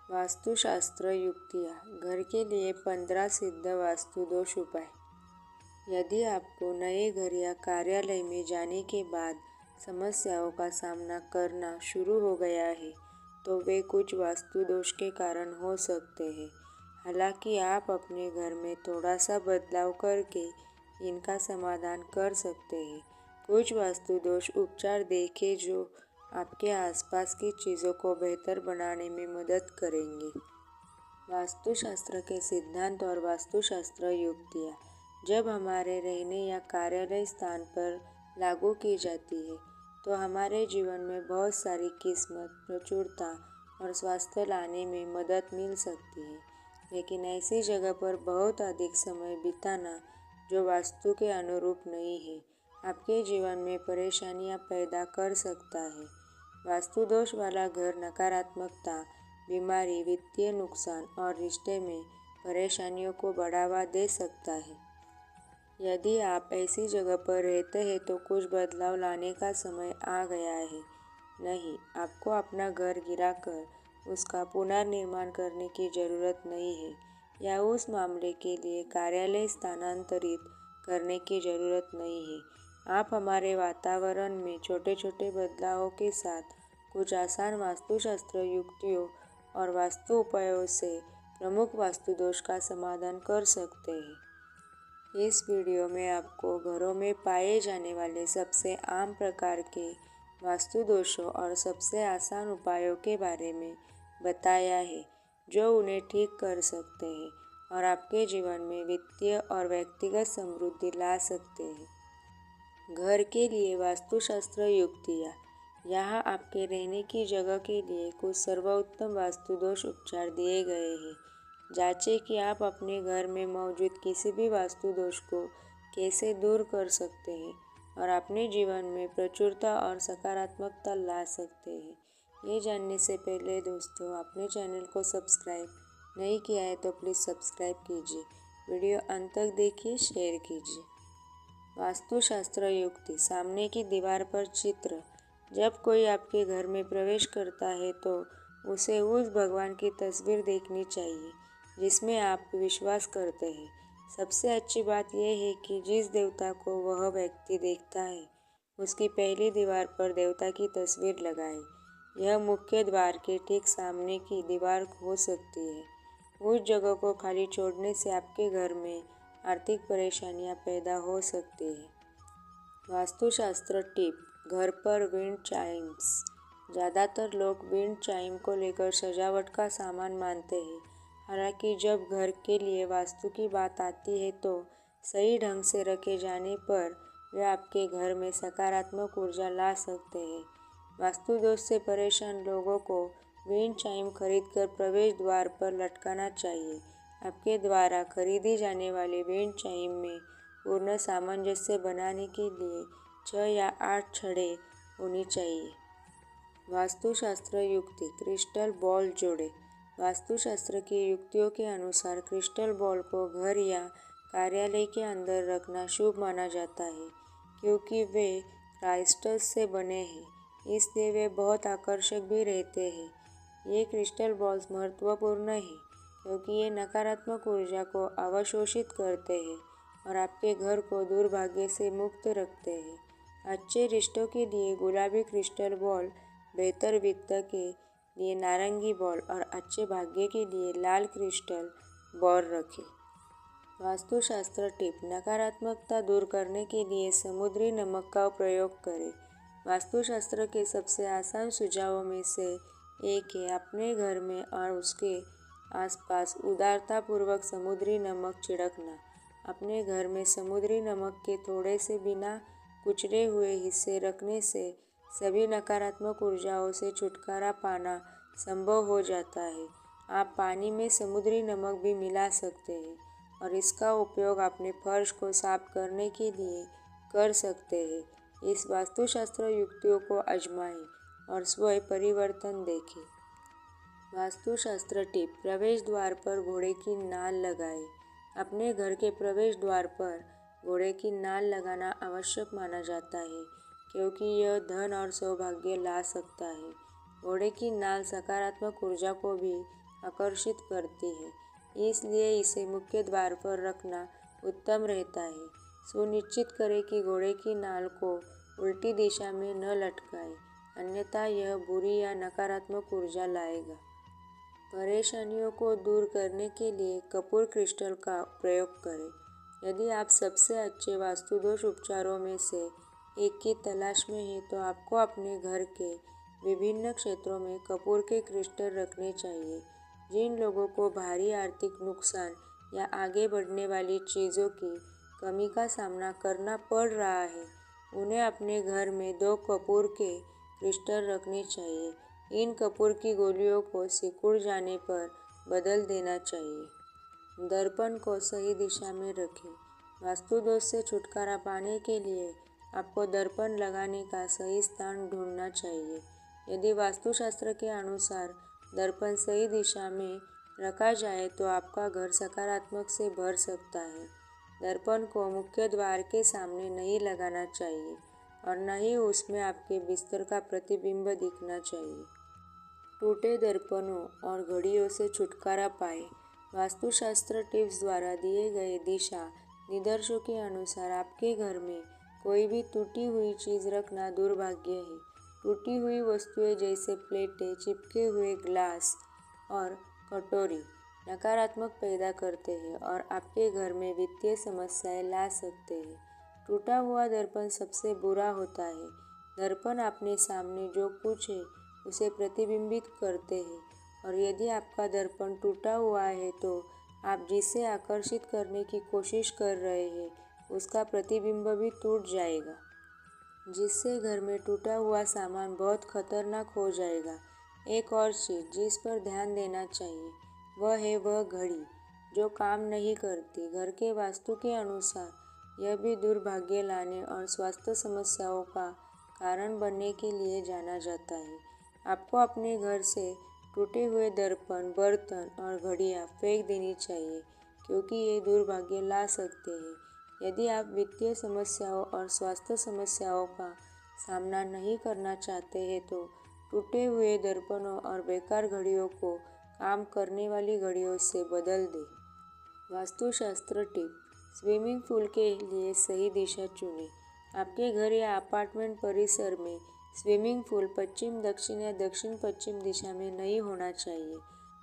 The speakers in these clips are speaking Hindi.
वास्तुशास्त्र युक्तियाँ। घर के लिए 15 सिद्ध वास्तु दोष उपाय। यदि आपको नए घर या कार्यालय में जाने के बाद समस्याओं का सामना करना शुरू हो गया है, तो वे कुछ वास्तु दोष के कारण हो सकते हैं। हालांकि आप अपने घर में थोड़ा सा बदलाव करके इनका समाधान कर सकते हैं। कुछ वास्तु दोष उपचार देखें जो आपके आसपास की चीज़ों को बेहतर बनाने में मदद करेंगे। वास्तुशास्त्र के सिद्धांत और वास्तुशास्त्र युक्तियाँ जब हमारे रहने या कार्यालय स्थान पर लागू की जाती है, तो हमारे जीवन में बहुत सारी किस्मत, प्रचुरता और स्वास्थ्य लाने में मदद मिल सकती है। लेकिन ऐसी जगह पर बहुत अधिक समय बिताना जो वास्तु के अनुरूप नहीं है, आपके जीवन में परेशानियां पैदा कर सकता है। वास्तु दोष वाला घर नकारात्मकता, बीमारी, वित्तीय नुकसान और रिश्ते में परेशानियों को बढ़ावा दे सकता है। यदि आप ऐसी जगह पर रहते हैं तो कुछ बदलाव लाने का समय आ गया है। नहीं, आपको अपना घर गिराकर उसका पुनर्निर्माण करने की ज़रूरत नहीं है या उस मामले के लिए कार्यालय स्थानांतरित करने की ज़रूरत नहीं है। आप हमारे वातावरण में छोटे छोटे बदलावों के साथ कुछ आसान वास्तुशास्त्र युक्तियों और वास्तु उपायों से प्रमुख वास्तु दोष का समाधान कर सकते हैं। इस वीडियो में आपको घरों में पाए जाने वाले सबसे आम प्रकार के वास्तु दोषों और सबसे आसान उपायों के बारे में बताया है जो उन्हें ठीक कर सकते हैं और आपके जीवन में वित्तीय और व्यक्तिगत समृद्धि ला सकते हैं। घर के लिए वास्तुशास्त्र युक्तियाँ। यहाँ आपके रहने की जगह के लिए कुछ सर्वोत्तम वास्तु दोष उपचार दिए गए हैं। जांचें कि आप अपने घर में मौजूद किसी भी वास्तु दोष को कैसे दूर कर सकते हैं और अपने जीवन में प्रचुरता और सकारात्मकता ला सकते हैं। ये जानने से पहले दोस्तों, आपने चैनल को सब्सक्राइब नहीं किया है तो प्लीज़ सब्सक्राइब कीजिए। वीडियो अंत तक देखिए, शेयर कीजिए। वास्तुशास्त्र युक्ति। सामने की दीवार पर चित्र। जब कोई आपके घर में प्रवेश करता है तो उसे उस भगवान की तस्वीर देखनी चाहिए जिसमें आप विश्वास करते हैं। सबसे अच्छी बात यह है कि जिस देवता को वह व्यक्ति देखता है, उसकी पहली दीवार पर देवता की तस्वीर लगाएं। यह मुख्य द्वार के ठीक सामने की दीवार हो सकती है। उस जगह को खाली छोड़ने से आपके घर में आर्थिक परेशानियां पैदा हो सकती हैं। वास्तुशास्त्र टिप। घर पर विंड चाइम्स। ज़्यादातर लोग विंड चाइम को लेकर सजावट का सामान मानते हैं। हालांकि जब घर के लिए वास्तु की बात आती है तो सही ढंग से रखे जाने पर वे आपके घर में सकारात्मक ऊर्जा ला सकते हैं। वास्तु दोष से परेशान लोगों को विंड चाइम खरीदकर प्रवेश द्वार पर लटकाना चाहिए। आपके द्वारा खरीदी जाने वाले विंड चाइम में पूर्ण सामंजस्य बनाने के लिए 6 या 8 छड़ें होनी चाहिए। वास्तुशास्त्र युक्ति। क्रिस्टल बॉल जोड़ें। वास्तुशास्त्र की युक्तियों के अनुसार क्रिस्टल बॉल को घर या कार्यालय के अंदर रखना शुभ माना जाता है क्योंकि वे क्राइस्टल से बने हैं, इसलिए वे बहुत आकर्षक भी रहते हैं। ये क्रिस्टल बॉल्स महत्वपूर्ण हैं क्योंकि ये नकारात्मक ऊर्जा को अवशोषित करते हैं और आपके घर को दुर्भाग्य से मुक्त रखते हैं। अच्छे रिश्तों के लिए गुलाबी क्रिस्टल बॉल, बेहतर वित्त के लिए नारंगी बॉल और अच्छे भाग्य के लिए लाल क्रिस्टल बॉल रखें। वास्तुशास्त्र टिप। नकारात्मकता दूर करने के लिए समुद्री नमक का प्रयोग करें। वास्तुशास्त्र के सबसे आसान सुझावों में से एक है अपने घर में और उसके आसपास उदारतापूर्वक समुद्री नमक छिड़कना। अपने घर में समुद्री नमक के थोड़े से बिना कुचले हुए हिस्से रखने से सभी नकारात्मक ऊर्जाओं से छुटकारा पाना संभव हो जाता है। आप पानी में समुद्री नमक भी मिला सकते हैं और इसका उपयोग अपने फर्श को साफ करने के लिए कर सकते हैं। इस वास्तुशास्त्र युक्तियों को आजमाएं और स्वयं परिवर्तन देखें। वास्तुशास्त्र टिप। प्रवेश द्वार पर घोड़े की नाल लगाएं। अपने घर के प्रवेश द्वार पर घोड़े की नाल लगाना आवश्यक माना जाता है क्योंकि यह धन और सौभाग्य ला सकता है। घोड़े की नाल सकारात्मक ऊर्जा को भी आकर्षित करती है, इसलिए इसे मुख्य द्वार पर रखना उत्तम रहता है। सुनिश्चित करें कि घोड़े की नाल को उल्टी दिशा में न लटकाएं, अन्यथा यह बुरी या नकारात्मक ऊर्जा लाएगा। परेशानियों को दूर करने के लिए कपूर क्रिस्टल का प्रयोग करें। यदि आप सबसे अच्छे वास्तु दोष उपचारों में से एक की तलाश में हैं, तो आपको अपने घर के विभिन्न क्षेत्रों में कपूर के क्रिस्टल रखने चाहिए। जिन लोगों को भारी आर्थिक नुकसान या आगे बढ़ने वाली चीज़ों की कमी का सामना करना पड़ रहा है, उन्हें अपने घर में 2 कपूर के क्रिस्टल रखने चाहिए। इन कपूर की गोलियों को सिकुड़ जाने पर बदल देना चाहिए। दर्पण को सही दिशा में रखें। वास्तु दोष से छुटकारा पाने के लिए आपको दर्पण लगाने का सही स्थान ढूंढना चाहिए। यदि वास्तुशास्त्र के अनुसार दर्पण सही दिशा में रखा जाए तो आपका घर सकारात्मक से भर सकता है। दर्पण को मुख्य द्वार के सामने नहीं लगाना चाहिए और न ही उसमें आपके बिस्तर का प्रतिबिंब दिखना चाहिए। टूटे दर्पणों और घड़ियों से छुटकारा पाएं। वास्तुशास्त्र टिप्स द्वारा दिए गए दिशा निर्देशों के अनुसार आपके घर में कोई भी टूटी हुई चीज़ रखना दुर्भाग्य है। टूटी हुई वस्तुएं जैसे प्लेटें, चिपके हुए ग्लास और कटोरी नकारात्मक पैदा करते हैं और आपके घर में वित्तीय समस्याएं ला सकते हैं। टूटा हुआ दर्पण सबसे बुरा होता है। दर्पण अपने सामने जो कुछ है उसे प्रतिबिंबित करते हैं और यदि आपका दर्पण टूटा हुआ है तो आप जिसे आकर्षित करने की कोशिश कर रहे हैं उसका प्रतिबिंब भी टूट जाएगा, जिससे घर में टूटा हुआ सामान बहुत खतरनाक हो जाएगा। एक और चीज़ जिस पर ध्यान देना चाहिए वह है घड़ी जो काम नहीं करती। घर के वास्तु के अनुसार यह भी दुर्भाग्य लाने और स्वास्थ्य समस्याओं का कारण बनने के लिए जाना जाता है। आपको अपने घर से टूटे हुए दर्पण, बर्तन और घड़ियां फेंक देनी चाहिए क्योंकि ये दुर्भाग्य ला सकते हैं। यदि आप वित्तीय समस्याओं और स्वास्थ्य समस्याओं का सामना नहीं करना चाहते हैं तो टूटे हुए दर्पणों और बेकार घड़ियों को काम करने वाली घड़ियों से बदल दें। वास्तुशास्त्र टिप: स्विमिंग पूल के लिए सही दिशा चुनें। आपके घर या अपार्टमेंट परिसर में स्विमिंग पूल पश्चिम दक्षिण या दक्षिण पश्चिम दिशा में नहीं होना चाहिए।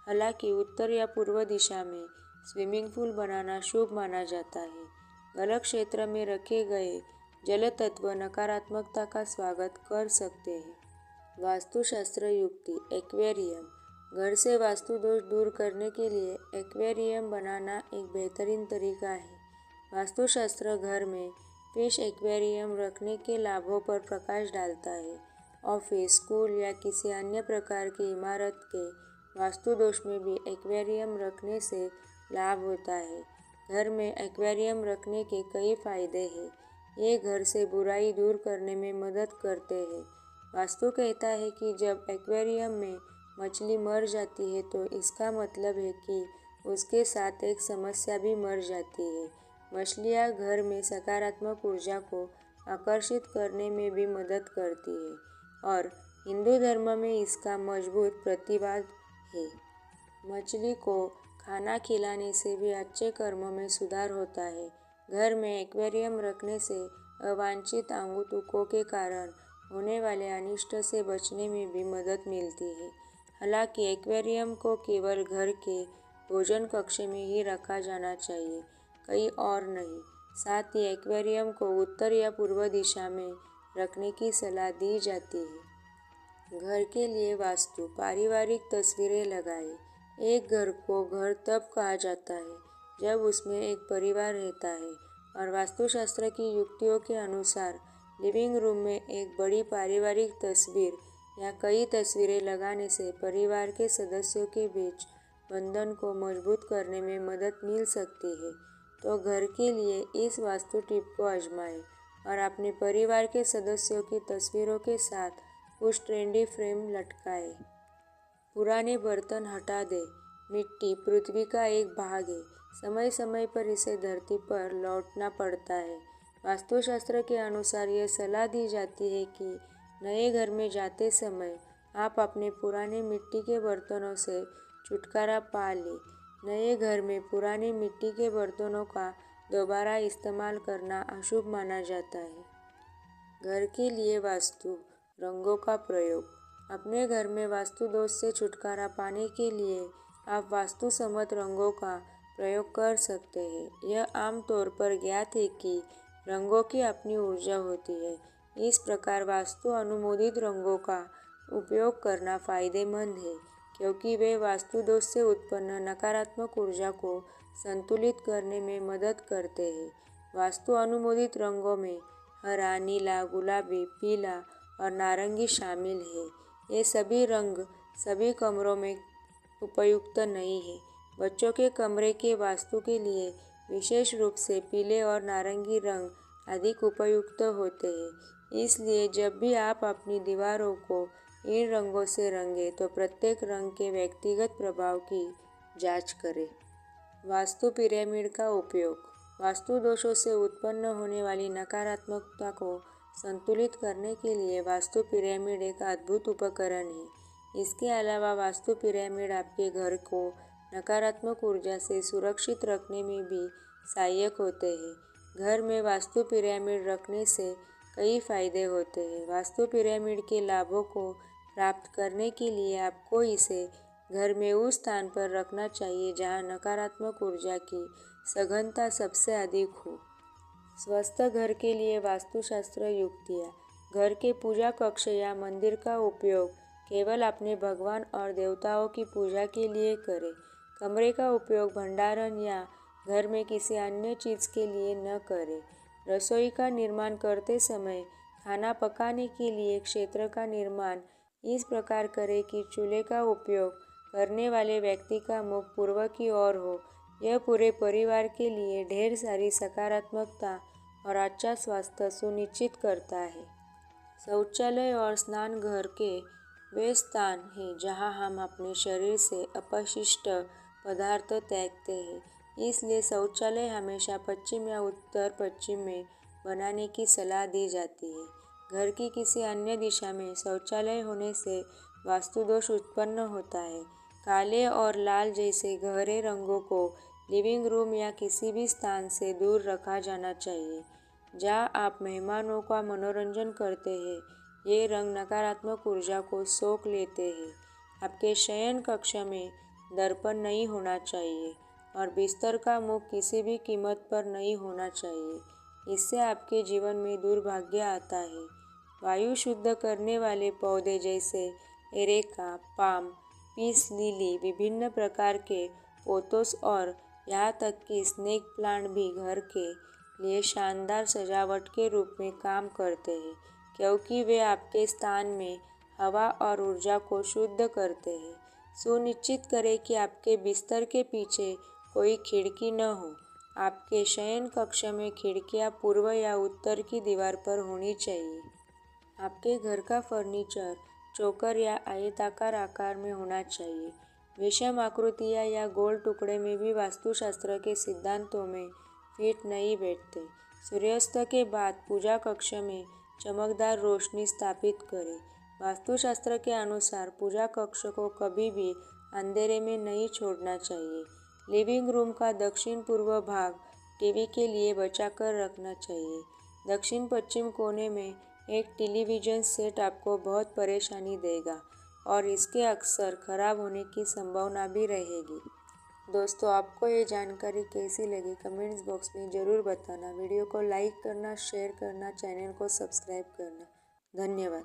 हालांकि उत्तर या पूर्व दिशा में स्विमिंग पूल बनाना शुभ माना जाता है। गलत क्षेत्र में रखे गए जल तत्व नकारात्मकता का स्वागत कर सकते हैं। वास्तुशास्त्र युक्ति: एक्वेरियम। घर से वास्तु दोष दूर करने के लिए एक्वेरियम बनाना एक बेहतरीन तरीका है। वास्तुशास्त्र घर में फिश एक्वेरियम रखने के लाभों पर प्रकाश डालता है। ऑफिस, स्कूल या किसी अन्य प्रकार की इमारत के वास्तु दोष में भी एक्वेरियम रखने से लाभ होता है। घर में एक्वेरियम रखने के कई फायदे हैं। ये घर से बुराई दूर करने में मदद करते हैं। वास्तु कहता है कि जब एक्वेरियम में मछली मर जाती है तो इसका मतलब है कि उसके साथ एक समस्या भी मर जाती है। मछलियाँ घर में सकारात्मक ऊर्जा को आकर्षित करने में भी मदद करती है और हिंदू धर्म में इसका मजबूत प्रतिवाद है। मछली को खाना खिलाने से भी अच्छे कर्मों में सुधार होता है। घर में एक्वेरियम रखने से अवांछित आगंतुकों के कारण होने वाले अनिष्ट से बचने में भी मदद मिलती है। हालांकि एक्वेरियम को केवल घर के भोजन कक्ष में ही रखा जाना चाहिए, कहीं और नहीं। साथ ही एक्वेरियम को उत्तर या पूर्व दिशा में रखने की सलाह दी जाती है। घर के लिए वास्तु: पारिवारिक तस्वीरें लगाएं। एक घर को घर तब कहा जाता है जब उसमें एक परिवार रहता है और वास्तुशास्त्र की युक्तियों के अनुसार लिविंग रूम में एक बड़ी पारिवारिक तस्वीर या कई तस्वीरें लगाने से परिवार के सदस्यों के बीच बंधन को मजबूत करने में मदद मिल सकती है। तो घर के लिए इस वास्तु टिप को आजमाएं और अपने परिवार के सदस्यों की तस्वीरों के साथ कुछ ट्रेंडी फ्रेम लटकाएं। पुराने बर्तन हटा दें। मिट्टी पृथ्वी का एक भाग है। समय समय पर इसे धरती पर लौटना पड़ता है। वास्तुशास्त्र के अनुसार यह सलाह दी जाती है कि नए घर में जाते समय आप अपने पुराने मिट्टी के बर्तनों से छुटकारा पा ले। नए घर में पुराने मिट्टी के बर्तनों का दोबारा इस्तेमाल करना अशुभ माना जाता है। घर के लिए वास्तु रंगों का प्रयोग। अपने घर में वास्तु दोष से छुटकारा पाने के लिए आप वास्तु सम्मत रंगों का प्रयोग कर सकते हैं। यह आमतौर पर ज्ञात है कि रंगों की अपनी ऊर्जा होती है। इस प्रकार वास्तु अनुमोदित रंगों का उपयोग करना फायदेमंद है, क्योंकि वे वास्तु दोष से उत्पन्न नकारात्मक ऊर्जा को संतुलित करने में मदद करते हैं। वास्तु अनुमोदित रंगों में हरा, नीला, गुलाबी, पीला और नारंगी शामिल है। ये सभी रंग सभी कमरों में उपयुक्त नहीं है। बच्चों के कमरे के वास्तु के लिए विशेष रूप से पीले और नारंगी रंग अधिक उपयुक्त होते हैं। इसलिए जब भी आप अपनी दीवारों को इन रंगों से रंगें तो प्रत्येक रंग के व्यक्तिगत प्रभाव की जांच करें। वास्तु पिरामिड का उपयोग। वास्तु दोषों से उत्पन्न होने वाली नकारात्मकता को संतुलित करने के लिए वास्तु पिरामिड एक अद्भुत उपकरण है। इसके अलावा वास्तु पिरामिड आपके घर को नकारात्मक ऊर्जा से सुरक्षित रखने में भी सहायक होते हैं। घर में वास्तु पिरामिड रखने से कई फायदे होते हैं। वास्तु पिरामिड के लाभों को प्राप्त करने के लिए आपको इसे घर में उस स्थान पर रखना चाहिए जहां नकारात्मक ऊर्जा की सघनता सबसे अधिक हो। स्वस्थ घर के लिए वास्तुशास्त्र युक्तियाँ। घर के पूजा कक्ष या मंदिर का उपयोग केवल अपने भगवान और देवताओं की पूजा के लिए करें। कमरे का उपयोग भंडारण या घर में किसी अन्य चीज़ के लिए न करें। रसोई का निर्माण करते समय खाना पकाने के लिए क्षेत्र का निर्माण इस प्रकार करें कि चूल्हे का उपयोग करने वाले व्यक्ति का मुख पूर्व की ओर हो। यह पूरे परिवार के लिए ढेर सारी सकारात्मकता और अच्छा स्वास्थ्य सुनिश्चित करता है। शौचालय और स्नान घर के वे स्थान हैं जहां हम अपने शरीर से अपशिष्ट पदार्थ त्यागते हैं। इसलिए शौचालय हमेशा पश्चिम या उत्तर पश्चिम में बनाने की सलाह दी जाती है। घर की किसी अन्य दिशा में शौचालय होने से वास्तु दोष उत्पन्न होता है। काले और लाल जैसे गहरे रंगों को लिविंग रूम या किसी भी स्थान से दूर रखा जाना चाहिए जहां आप मेहमानों का मनोरंजन करते हैं। ये रंग नकारात्मक ऊर्जा को सोख लेते हैं। आपके शयन कक्ष में दर्पण नहीं होना चाहिए और बिस्तर का मुख किसी भी कीमत पर नहीं होना चाहिए। इससे आपके जीवन में दुर्भाग्य आता है। वायु शुद्ध करने वाले पौधे जैसे एरेका, पाम, पीस लिली, विभिन्न प्रकार के पोथोस और यहाँ तक कि स्नेक प्लांट भी घर के लिए शानदार सजावट के रूप में काम करते हैं, क्योंकि वे आपके स्थान में हवा और ऊर्जा को शुद्ध करते हैं। सुनिश्चित करें कि आपके बिस्तर के पीछे कोई खिड़की न हो। आपके शयन कक्ष में खिड़कियां पूर्व या उत्तर की दीवार पर होनी चाहिए। आपके घर का फर्नीचर चौकर या आयताकार आकार में होना चाहिए। विषम आकृतियां या गोल टुकड़े में भी वास्तुशास्त्र के सिद्धांतों में फिट नहीं बैठते। सूर्यास्त के बाद पूजा कक्ष में चमकदार रोशनी स्थापित करें। वास्तुशास्त्र के अनुसार पूजा कक्ष को कभी भी अंधेरे में नहीं छोड़ना चाहिए। लिविंग रूम का दक्षिण पूर्व भाग टीवी के लिए बचाकर रखना चाहिए। दक्षिण पश्चिम कोने में एक टेलीविज़न सेट आपको बहुत परेशानी देगा और इसके अक्सर खराब होने की संभावना भी रहेगी। दोस्तों, आपको ये जानकारी कैसी लगी कमेंट्स बॉक्स में ज़रूर बताना। वीडियो को लाइक करना, शेयर करना, चैनल को सब्सक्राइब करना। धन्यवाद।